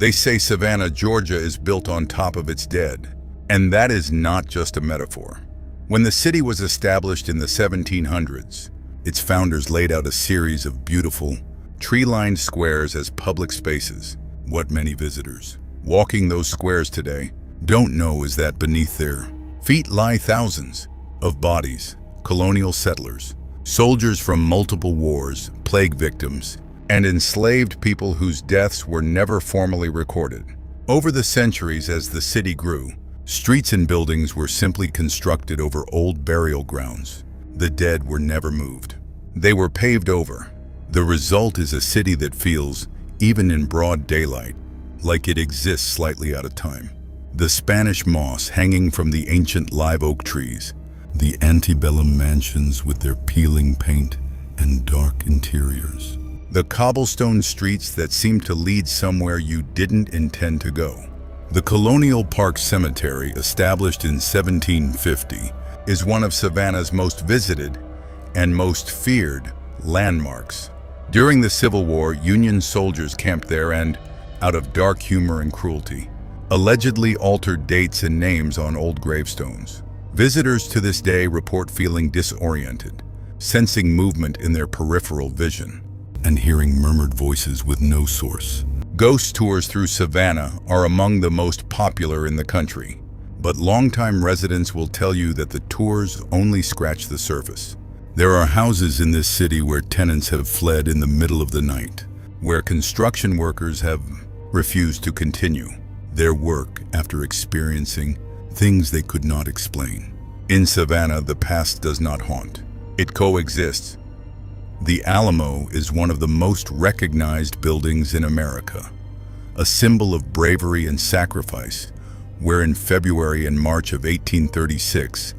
They say Savannah, Georgia is built on top of its dead, and that is not just a metaphor. When the city was established in the 1700s, its founders laid out a series of beautiful, tree-lined squares as public spaces. What many visitors walking those squares today don't know is that beneath their feet lie thousands of bodies, colonial settlers, soldiers from multiple wars, plague victims, and enslaved people whose deaths were never formally recorded. Over the centuries, as the city grew, streets and buildings were simply constructed over old burial grounds. The dead were never moved. They were paved over. The result is a city that feels, even in broad daylight, like it exists slightly out of time. The Spanish moss hanging from the ancient live oak trees, the antebellum mansions with their peeling paint and dark interiors, the cobblestone streets that seem to lead somewhere you didn't intend to go. The Colonial Park Cemetery, established in 1750, is one of Savannah's most visited and most feared landmarks. During the Civil War, Union soldiers camped there and, out of dark humor and cruelty, allegedly altered dates and names on old gravestones. Visitors to this day report feeling disoriented, sensing movement in their peripheral vision, and hearing murmured voices with no source. Ghost tours through Savannah are among the most popular in the country, but longtime residents will tell you that the tours only scratch the surface. There are houses in this city where tenants have fled in the middle of the night, where construction workers have refused to continue their work after experiencing things they could not explain. In Savannah, the past does not haunt. It coexists. The Alamo is one of the most recognized buildings in America, a symbol of bravery and sacrifice, where in February and March of 1836,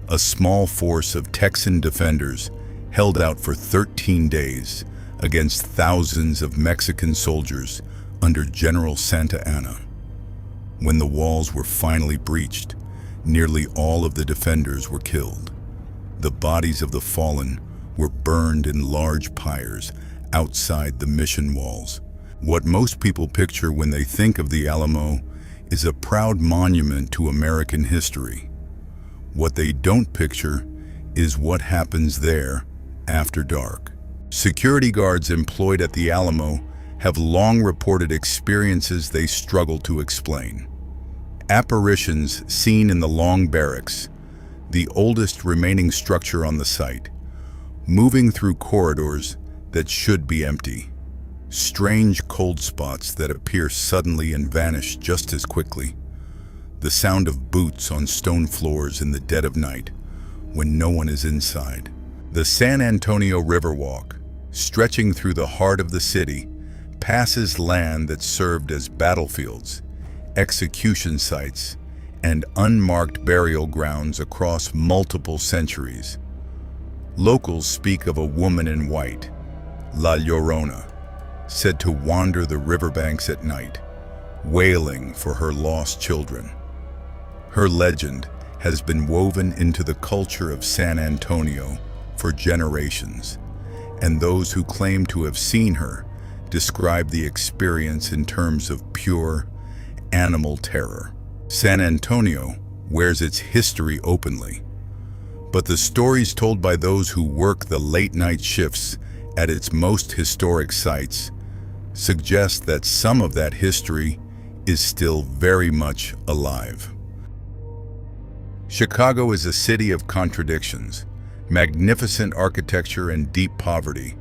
a small force of Texan defenders held out for 13 days against thousands of Mexican soldiers under General Santa Anna. When the walls were finally breached, nearly all of the defenders were killed. The bodies of the fallen were burned in large pyres outside the mission walls. What most people picture when they think of the Alamo is a proud monument to American history. What they don't picture is what happens there after dark. Security guards employed at the Alamo have long reported experiences they struggle to explain. Apparitions seen in the long barracks, the oldest remaining structure on the site, moving through corridors that should be empty. Strange cold spots that appear suddenly and vanish just as quickly. The sound of boots on stone floors in the dead of night when no one is inside. The San Antonio Riverwalk, stretching through the heart of the city, passes land that served as battlefields, execution sites, and unmarked burial grounds across multiple centuries. Locals speak of a woman in white, La Llorona, said to wander the riverbanks at night, wailing for her lost children. Her legend has been woven into the culture of San Antonio for generations, and those who claim to have seen her describe the experience in terms of pure animal terror. San Antonio wears its history openly, but the stories told by those who work the late-night shifts at its most historic sites suggest that some of that history is still very much alive. Chicago is a city of contradictions, magnificent architecture and deep poverty,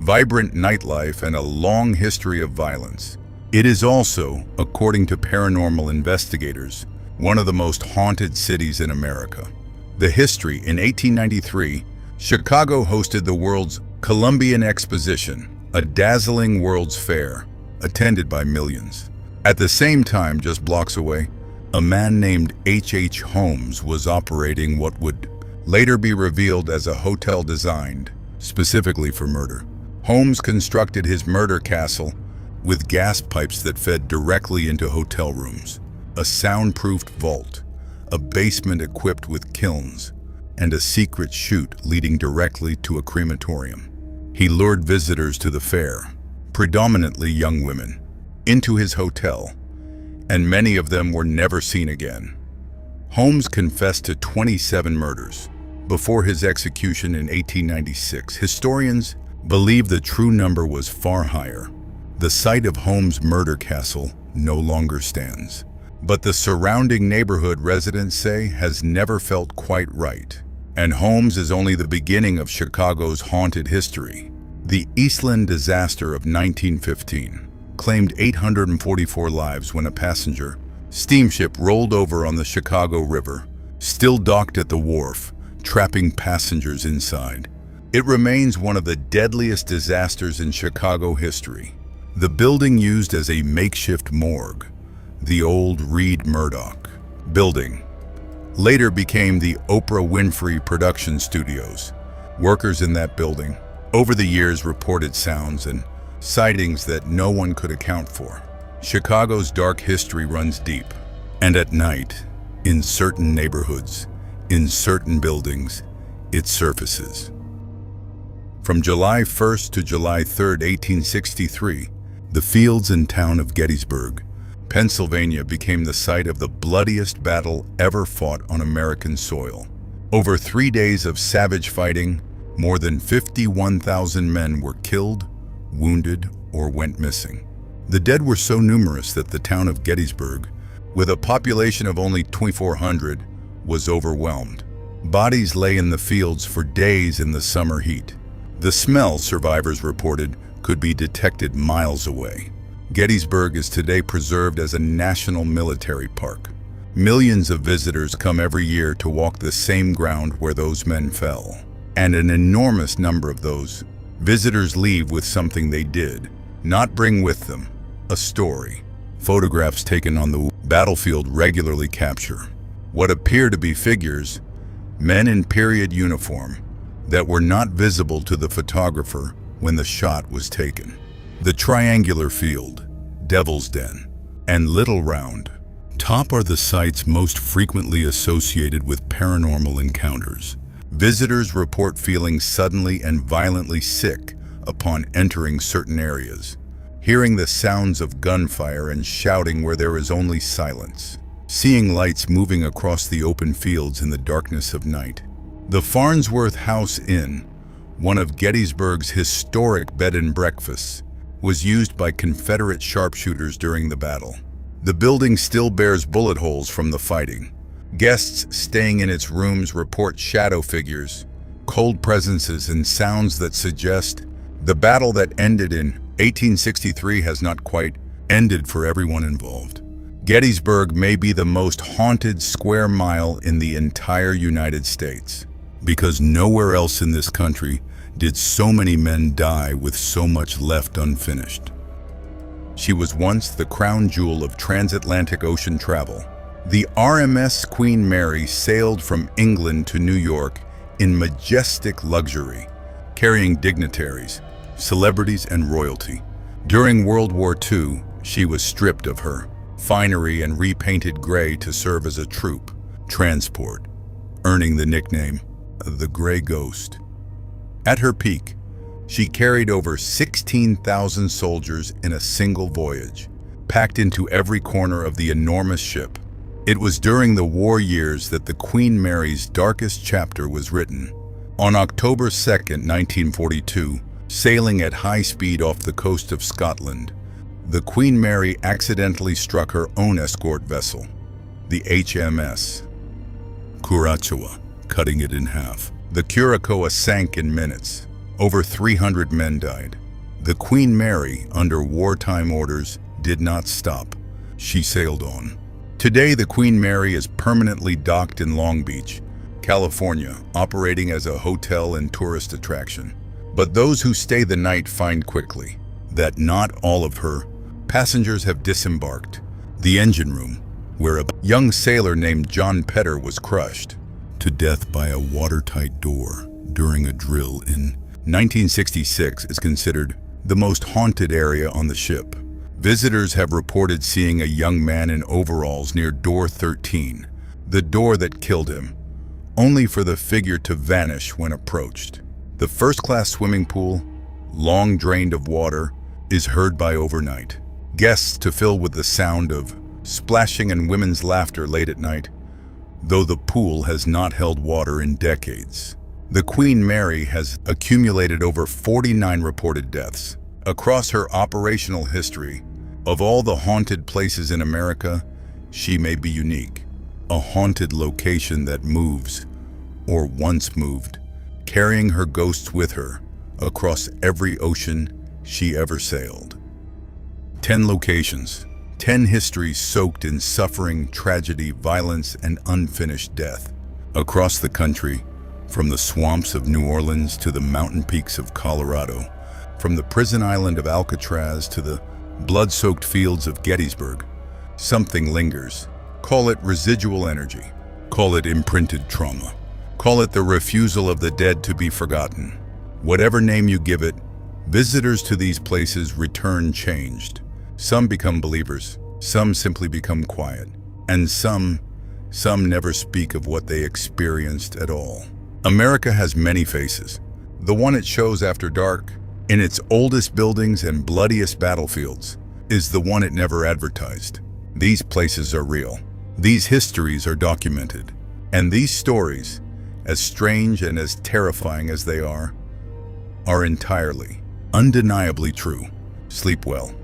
vibrant nightlife, and a long history of violence. It is also, according to paranormal investigators, one of the most haunted cities in America. The history: in 1893, Chicago hosted the world's Columbian Exposition, a dazzling World's Fair, attended by millions. At the same time, just blocks away, a man named H.H. Holmes was operating what would later be revealed as a hotel designed specifically for murder. Holmes constructed his murder castle with gas pipes that fed directly into hotel rooms, a soundproofed vault, a basement equipped with kilns, and a secret chute leading directly to a crematorium. He lured visitors to the fair, predominantly young women, into his hotel, and many of them were never seen again. Holmes confessed to 27 murders. Before his execution in 1896, historians believe the true number was far higher. The site of Holmes' murder castle no longer stands, but the surrounding neighborhood residents say has never felt quite right. And Holmes is only the beginning of Chicago's haunted history. The Eastland disaster of 1915 claimed 844 lives when a passenger steamship rolled over on the Chicago River, still docked at the wharf, trapping passengers inside. It remains one of the deadliest disasters in Chicago history. The building used as a makeshift morgue, the old Reed Murdoch building, later became the Oprah Winfrey Production Studios. Workers in that building over the years reported sounds and sightings that no one could account for. Chicago's dark history runs deep, and at night, in certain neighborhoods, in certain buildings, it surfaces. From July 1st to July 3rd, 1863, the fields and town of Gettysburg, Pennsylvania became the site of the bloodiest battle ever fought on American soil. Over 3 days of savage fighting, more than 51,000 men were killed, wounded, or went missing. The dead were so numerous that the town of Gettysburg, with a population of only 2,400, was overwhelmed. Bodies lay in the fields for days in the summer heat. The smell, survivors reported, could be detected miles away. Gettysburg is today preserved as a national military park. Millions of visitors come every year to walk the same ground where those men fell. And an enormous number of those visitors leave with something they did not bring with them: a story. Photographs taken on the battlefield regularly capture what appear to be figures, men in period uniform, that were not visible to the photographer when the shot was taken. The Triangular Field, Devil's Den, and Little Round Top are the sites most frequently associated with paranormal encounters. Visitors report feeling suddenly and violently sick upon entering certain areas, hearing the sounds of gunfire and shouting where there is only silence, seeing lights moving across the open fields in the darkness of night. The Farnsworth House Inn, one of Gettysburg's historic bed and breakfasts, was used by Confederate sharpshooters during the battle. The building still bears bullet holes from the fighting. Guests staying in its rooms report shadow figures, cold presences, and sounds that suggest the battle that ended in 1863 has not quite ended for everyone involved. Gettysburg may be the most haunted square mile in the entire United States, because nowhere else in this country did so many men die with so much left unfinished. She was once the crown jewel of transatlantic ocean travel. The RMS Queen Mary sailed from England to New York in majestic luxury, carrying dignitaries, celebrities, and royalty. During World War II, she was stripped of her finery and repainted gray to serve as a troop transport, earning the nickname the Gray Ghost. At her peak, she carried over 16,000 soldiers in a single voyage, packed into every corner of the enormous ship. It was during the war years that the Queen Mary's darkest chapter was written. On October 2, 1942, sailing at high speed off the coast of Scotland, the Queen Mary accidentally struck her own escort vessel, the HMS Curaçao, cutting it in half. The Curaçao sank in minutes. Over 300 men died. The Queen Mary, under wartime orders, did not stop. She sailed on. Today, the Queen Mary is permanently docked in Long Beach, California, operating as a hotel and tourist attraction. But those who stay the night find quickly that not all of her passengers have disembarked. The engine room, where a young sailor named John Petter was crushed to death by a watertight door during a drill in 1966, is considered the most haunted area on the ship. Visitors have reported seeing a young man in overalls near door 13, the door that killed him, only for the figure to vanish when approached. The first-class swimming pool, long drained of water, is heard by overnight. guests to fill with the sound of splashing and women's laughter late at night, though the pool has not held water in decades. The Queen Mary has accumulated over 49 reported deaths. Across her operational history, of all the haunted places in America, she may be unique. A haunted location that moves, or once moved, carrying her ghosts with her across every ocean she ever sailed. 10 locations, 10 histories soaked in suffering, tragedy, violence, and unfinished death. Across the country, from the swamps of New Orleans to the mountain peaks of Colorado, from the prison island of Alcatraz to the blood-soaked fields of Gettysburg, something lingers. Call it residual energy. Call it imprinted trauma. Call it the refusal of the dead to be forgotten. Whatever name you give it, visitors to these places return changed. Some become believers, some simply become quiet, and some never speak of what they experienced at all. America has many faces. The one it shows after dark, in its oldest buildings and bloodiest battlefields, is the one it never advertised. These places are real. These histories are documented. And these stories, as strange and as terrifying as they are entirely, undeniably true. Sleep well.